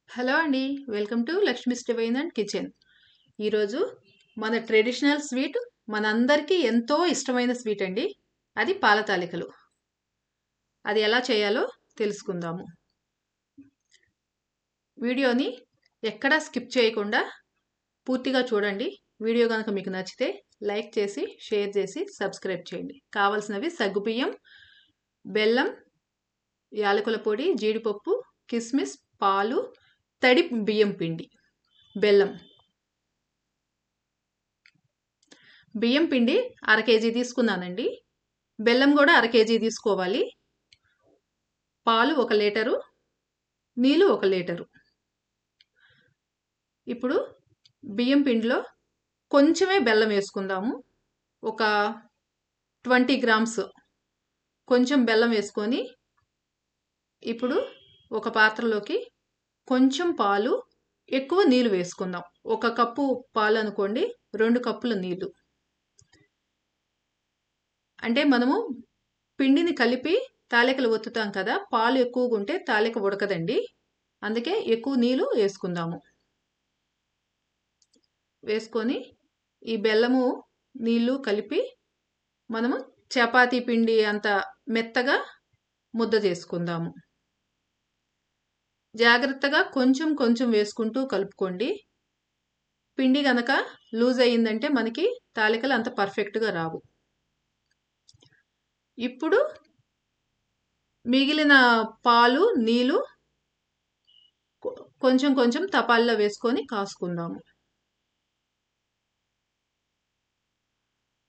Hello అండి. Welcome to Lakshmi's divine and kitchen. ఈరోజు మన ట్రెడిషనల్ స్వీట్ మనందరికీ ఎంతో ఇష్టమైన స్వీట్ అండి. అది పాల తాలికలు. అది ఎలా చేయాలో తెలుసుకుందాము. వీడియోని ఎక్కడా స్కిప్ చేయకుండా పూర్తిగా చూడండి. వీడియో కనుక మీకు నచ్చితే లైక్ చేసి, షేర్ చేసి, సబ్స్క్రైబ్ చేయండి. కావాల్సినవి సగ్గుబియ్యం, బెల్లం, యాలకుల పొడి, జీడిపప్పు, కిస్మిస్, పాలు, తడి బియ్యం పిండి, బెల్లం. బియ్యం పిండి అర కేజీ తీసుకున్నానండి. బెల్లం కూడా అర కేజీ తీసుకోవాలి. పాలు 1 లీటరు, నీళ్ళు 1 లీటరు. ఇప్పుడు బియ్యం పిండిలో కొంచెమే బెల్లం వేసుకుందాము. ఒక 20 గ్రామ్స్ కొంచెం బెల్లం వేసుకొని ఇప్పుడు ఒక పాత్రలోకి కొంచెం పాలు, ఎక్కువ నీళ్ళు వేసుకుందాం. 1 కప్పు పాలు అనుకోండి, 2 కప్పుల నీళ్ళు. అంటే మనము పిండిని కలిపి తాలికలు ఒత్తుతాం కదా, పాలు ఎక్కువగా ఉంటే తాలిక ఉడకదండి. అందుకే ఎక్కువ నీళ్ళు వేసుకుందాము. వేసుకొని ఈ బెల్లము నీళ్ళు కలిపి మనము చపాతీ పిండి అంత మెత్తగా ముద్ద చేసుకుందాము. జాగ్రత్తగా కొంచెం కొంచెం వేసుకుంటూ కలుపుకోండి. పిండి గనక లూజ్ అయ్యిందంటే మనకి తాలికలు అంత పర్ఫెక్ట్గా రావు. ఇప్పుడు మిగిలిన పాలు, నీళ్ళు కొంచెం కొంచెం తపాల్లో వేసుకొని కాసుకుందాము.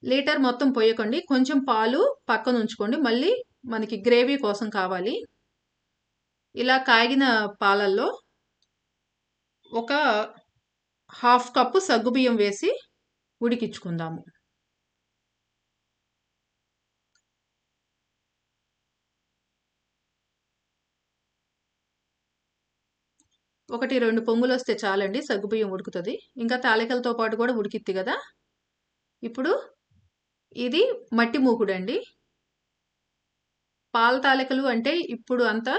లీటర్ మొత్తం పోయకండి, కొంచెం పాలు పక్కన ఉంచుకోండి. మళ్ళీ మనకి గ్రేవీ కోసం కావాలి. ఇలా కాగిన పాలల్లో ఒక 1/2 కప్పు సగ్గుబియ్యం వేసి ఉడికించుకుందాము. ఒకటి 2 పొంగులు వస్తే చాలండి, సగ్గుబియ్యం ఉడుకుతుంది. ఇంకా తాలికలతో పాటు కూడా ఉడికిద్ది కదా. ఇప్పుడు ఇది మట్టి మూకుడండి. పాల తాలికలు అంటే ఇప్పుడు అంతా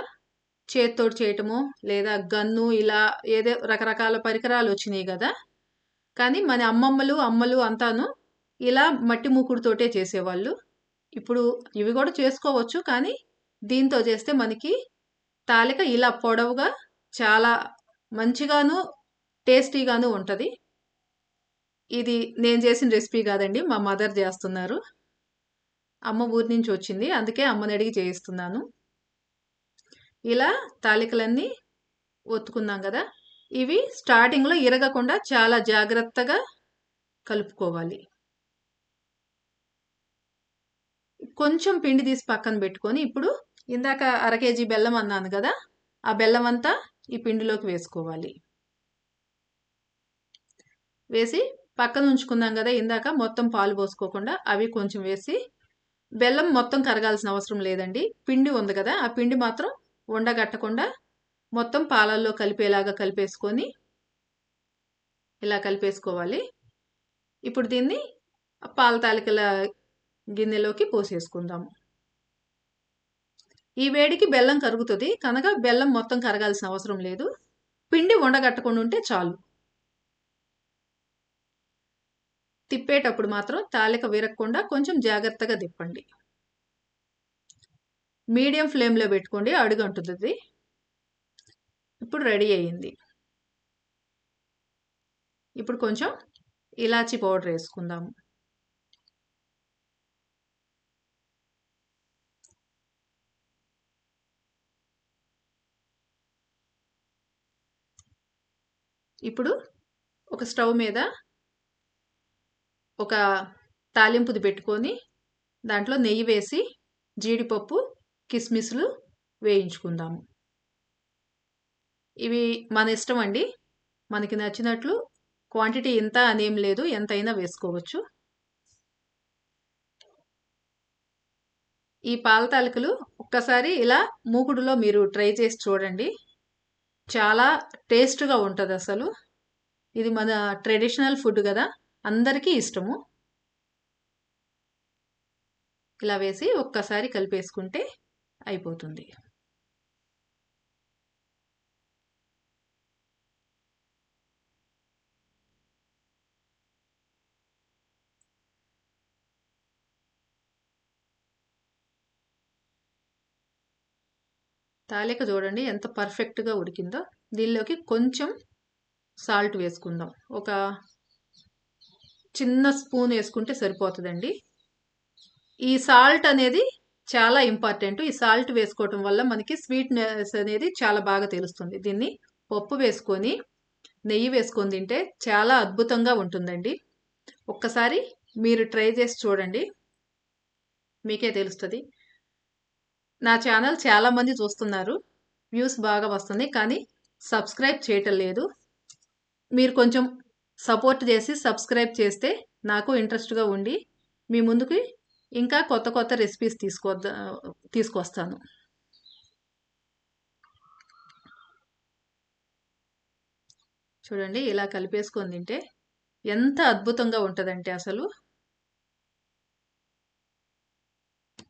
చేత్తోటి చేయటము, లేదా గన్ను, ఇలా ఏదో రకరకాల పరికరాలు వచ్చినాయి కదా. కానీ మన అమ్మలు అంతాను ఇలా మట్టి మూకుడుతోటే చేసేవాళ్ళు. ఇప్పుడు ఇవి కూడా చేసుకోవచ్చు, కానీ దీంతో చేస్తే మనకి తాలిక ఇలా పొడవుగా చాలా మంచిగాను టేస్టీగాను ఉంటుంది. ఇది నేను చేసిన రెసిపీ కాదండి, మా మదర్ చేస్తున్నారు. అమ్మ ఊరి నుంచి వచ్చింది, అందుకే అమ్మని అడిగి చేయిస్తున్నాను. ఇలా తాలికలన్నీ ఒత్తుకున్నాం కదా. ఇవి స్టార్టింగ్లో ఇరగకుండా చాలా జాగ్రత్తగా కలుపుకోవాలి. కొంచెం పిండి తీసి పక్కన పెట్టుకొని ఇప్పుడు ఇందాక అర కేజీ బెల్లం అన్నాను కదా, ఆ బెల్లం అంతా ఈ పిండిలోకి వేసుకోవాలి. వేసి పక్కన ఉంచుకున్నాం కదా ఇందాక, మొత్తం పాలు పోసుకోకుండా అవి కొంచెం వేసి, బెల్లం మొత్తం కరగాల్సిన అవసరం లేదండి. పిండి ఉంది కదా, ఆ పిండి మాత్రం ఉండగట్టకుండా మొత్తం పాలల్లో కలిపేలాగా కలిపేసుకొని ఇలా కలిపేసుకోవాలి. ఇప్పుడు దీన్ని పాల తాలికల గిన్నెలోకి పోసేసుకుందాము. ఈ వేడికి బెల్లం కరుగుతుంది కనుక బెల్లం మొత్తం కరగాల్సిన అవసరం లేదు. పిండి ఉండగట్టకుండా ఉంటే చాలు. తిప్పేటప్పుడు మాత్రం తాలిక విరగకుండా కొంచెం జాగ్రత్తగా తిప్పండి. మీడియం ఫ్లేమ్లో పెట్టుకోండి, అడుగంటుతుంది. ఇప్పుడు రెడీ అయ్యింది. ఇప్పుడు కొంచెం ఇలాచీ పౌడర్ వేసుకుందాము. ఇప్పుడు ఒక స్టవ్ మీద ఒక తాలింపుది పెట్టుకొని దాంట్లో నెయ్యి వేసి జీడిపప్పు, కిస్మిస్లు వేయించుకుందాము. ఇవి మన ఇష్టం అండి, మనకి నచ్చినట్లు క్వాంటిటీ ఇంత అనేం లేదు, ఎంతైనా వేసుకోవచ్చు. ఈ పాల తాలికలు ఒక్కసారి ఇలా మూకుడులో మీరు ట్రై చేసి చూడండి, చాలా టేస్ట్గా ఉంటుంది అసలు. ఇది మన ట్రెడిషనల్ ఫుడ్ కదా, అందరికీ ఇష్టము. ఇలా వేసి ఒక్కసారి కలిపేసుకుంటే అయిపోతుంది. తాలిక చూడండి ఎంత పర్ఫెక్ట్గా ఉడికిందో. దీనిలోకి కొంచెం సాల్ట్ వేసుకుందాం. ఒక చిన్న స్పూన్ వేసుకుంటే సరిపోతుందండి. ఈ సాల్ట్ అనేది చాలా ఇంపార్టెంట్. ఈ సాల్ట్ వేసుకోవటం వల్ల మనకి స్వీట్నెస్ అనేది చాలా బాగా తెలుస్తుంది. దీన్ని పప్పు వేసుకొని నెయ్యి వేసుకొని తింటే చాలా అద్భుతంగా ఉంటుందండి. ఒక్కసారి మీరు ట్రై చేసి చూడండి, మీకే తెలుస్తుంది. నా ఛానల్ చాలా మంది చూస్తున్నారు, వ్యూస్ బాగా వస్తుంది, కానీ సబ్స్క్రైబ్ చేయటం లేదు. మీరు కొంచెం సపోర్ట్ చేసి సబ్స్క్రైబ్ చేస్తే నాకు ఇంట్రెస్ట్గా ఉండి మీ ముందుకి ఇంకా కొత్త కొత్త రెసిపీస్ తీసుకొస్తాను. చూడండి ఇలా కలిపేసుకొని తింటే ఎంత అద్భుతంగా ఉంటుందంటే అసలు